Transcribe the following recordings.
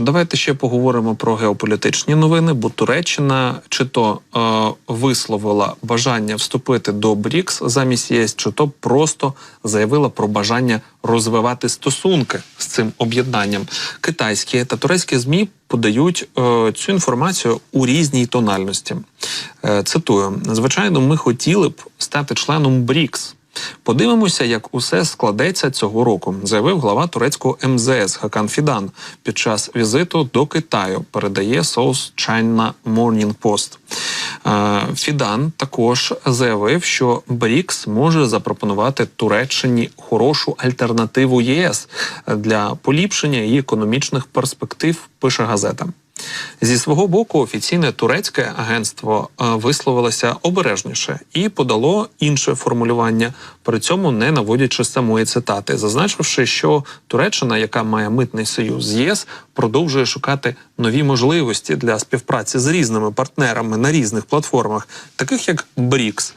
Давайте ще поговоримо про геополітичні новини, бо Туреччина чи то висловила бажання вступити до БРІКС замість ЄС, чи то просто заявила про бажання розвивати стосунки з цим об'єднанням. Китайські та турецькі ЗМІ подають цю інформацію у різній тональності. Цитую: «Звичайно, ми хотіли б стати членом БРІКС. Подивимося, як усе складеться цього року», заявив глава турецького МЗС Хакан Фідан під час візиту до Китаю, передає South China Morning Post. Фідан також заявив, що БРІКС може запропонувати Туреччині хорошу альтернативу ЄС для поліпшення її економічних перспектив, пише газета. Зі свого боку, офіційне турецьке агентство висловилося обережніше і подало інше формулювання, при цьому не наводячи самої цитати, зазначивши, що Туреччина, яка має митний союз з ЄС, продовжує шукати нові можливості для співпраці з різними партнерами на різних платформах, таких як БРІКС.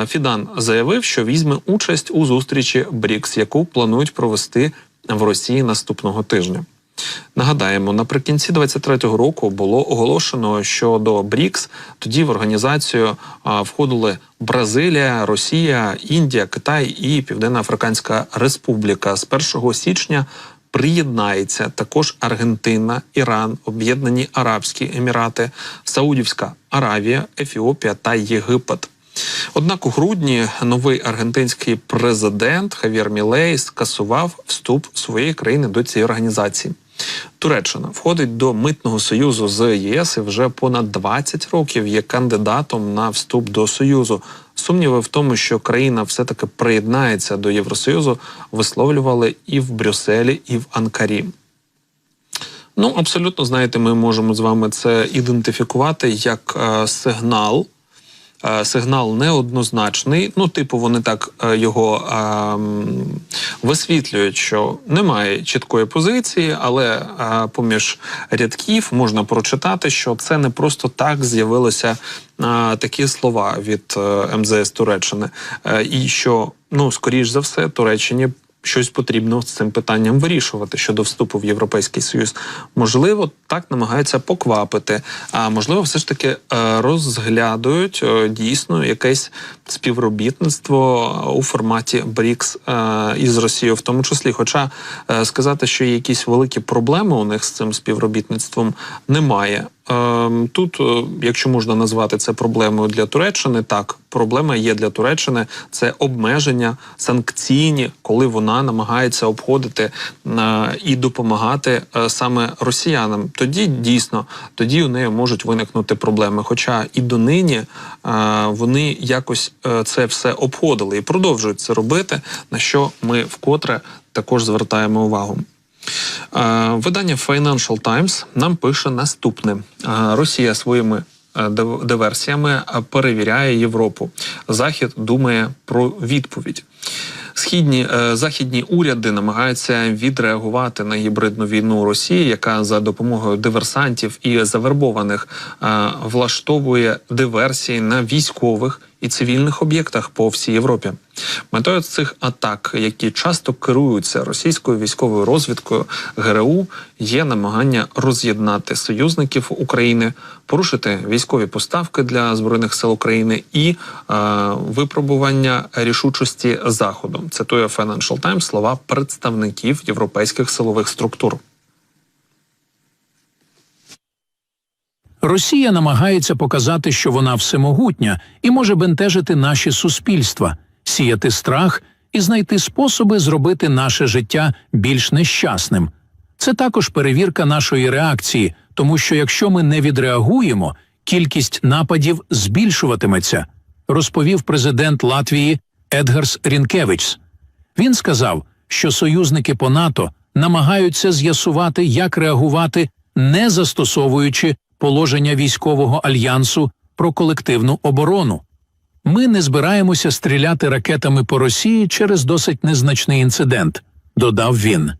Фідан заявив, що візьме участь у зустрічі БРІКС, яку планують провести в Росії наступного тижня. Нагадаємо, наприкінці 2023 року було оголошено, що до БРІКС тоді в організацію входили Бразилія, Росія, Індія, Китай і Південно-Африканська Республіка. З 1 січня приєднається також Аргентина, Іран, Об'єднані Арабські Емірати, Саудівська Аравія, Ефіопія та Єгипет. Однак у грудні новий аргентинський президент Хав'єр Мілей скасував вступ своєї країни до цієї організації. Туреччина входить до митного союзу з ЄС і вже понад 20 років є кандидатом на вступ до Союзу. Сумніви в тому, що країна все-таки приєднається до Євросоюзу, висловлювали і в Брюсселі, і в Анкарі. Ну, абсолютно, знаєте, ми можемо з вами це ідентифікувати як сигнал. Сигнал неоднозначний, ну, типу, вони так його висвітлюють, що немає чіткої позиції, але поміж рядків можна прочитати, що це не просто так з'явилися такі слова від МЗС Туреччини, і що, ну, скоріш за все, Туреччині щось потрібно з цим питанням вирішувати щодо вступу в Європейський Союз. Можливо, так намагаються поквапити, а можливо, все ж таки розглядують дійсно якесь співробітництво у форматі БРІКС із Росією в тому числі. Хоча сказати, що є якісь великі проблеми у них з цим співробітництвом, немає. Тут, якщо можна назвати це проблемою для Туреччини, так, проблема є для Туреччини – це обмеження санкційні, коли вона намагається обходити і допомагати саме росіянам. Тоді, дійсно, тоді у неї можуть виникнути проблеми. Хоча і донині вони якось це все обходили і продовжують це робити, на що ми вкотре також звертаємо увагу. Видання Financial Times нам пише наступне. Росія своїми диверсіями перевіряє Європу. Захід думає про відповідь. Західні уряди намагаються відреагувати на гібридну війну Росії, яка за допомогою диверсантів і завербованих влаштовує диверсії на військових і цивільних об'єктах по всій Європі. Метою цих атак, які часто керуються російською військовою розвідкою ГРУ, є намагання роз'єднати союзників України, порушити військові поставки для Збройних сил України і випробування рішучості Заходу. Цитує Financial Times слова представників європейських силових структур. Росія намагається показати, що вона всемогутня і може бентежити наші суспільства, сіяти страх і знайти способи зробити наше життя більш нещасним. Це також перевірка нашої реакції, тому що якщо ми не відреагуємо, кількість нападів збільшуватиметься, розповів президент Латвії Едгарс Рінкевичс. Він сказав, що союзники по НАТО намагаються з'ясувати, як реагувати, не застосовуючи положення військового альянсу про колективну оборону. Ми не збираємося стріляти ракетами по Росії через досить незначний інцидент, додав він.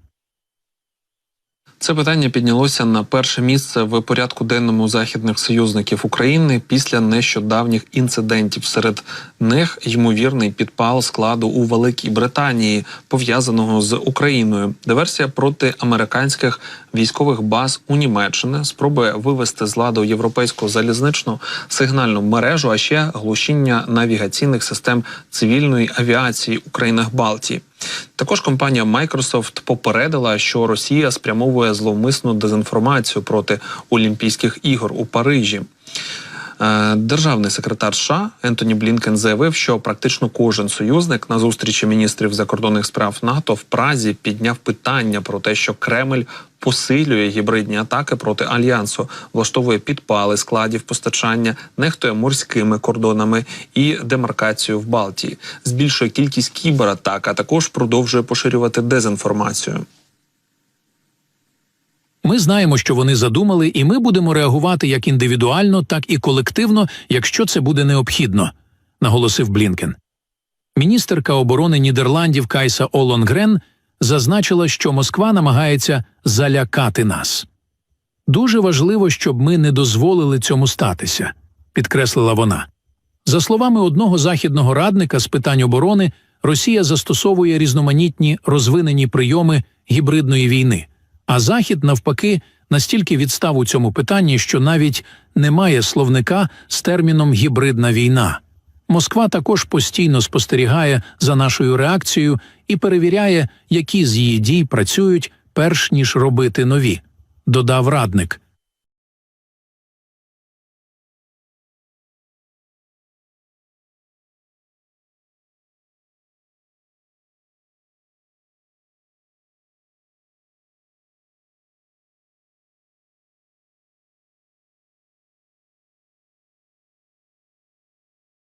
Це питання піднялося на перше місце в порядку денному західних союзників України після нещодавніх інцидентів. Серед них ймовірний підпал складу у Великій Британії, пов'язаного з Україною, диверсія проти американських військових баз у Німеччині, спроби вивести з ладу європейську залізничну сигнальну мережу, а ще глушіння навігаційних систем цивільної авіації у країнах Балтії. Також компанія Microsoft попередила, що Росія спрямовує зловмисну дезінформацію проти Олімпійських ігор у Парижі. Державний секретар США Ентоні Блінкен заявив, що практично кожен союзник на зустрічі міністрів закордонних справ НАТО в Празі підняв питання про те, що Кремль посилює гібридні атаки проти Альянсу, влаштовує підпали складів постачання, нехтує морськими кордонами і демаркацію в Балтії, збільшує кількість кібератак, а також продовжує поширювати дезінформацію. Ми знаємо, що вони задумали, і ми будемо реагувати як індивідуально, так і колективно, якщо це буде необхідно, наголосив Блінкен. Міністерка оборони Нідерландів Кайса Олонгрен зазначила, що Москва намагається залякати нас. Дуже важливо, щоб ми не дозволили цьому статися, підкреслила вона. За словами одного західного радника з питань оборони, Росія застосовує різноманітні розвинені прийоми гібридної війни. А Захід, навпаки, настільки відстав у цьому питанні, що навіть немає словника з терміном «гібридна війна». Москва також постійно спостерігає за нашою реакцією і перевіряє, які з її дій працюють, перш ніж робити нові, додав радник.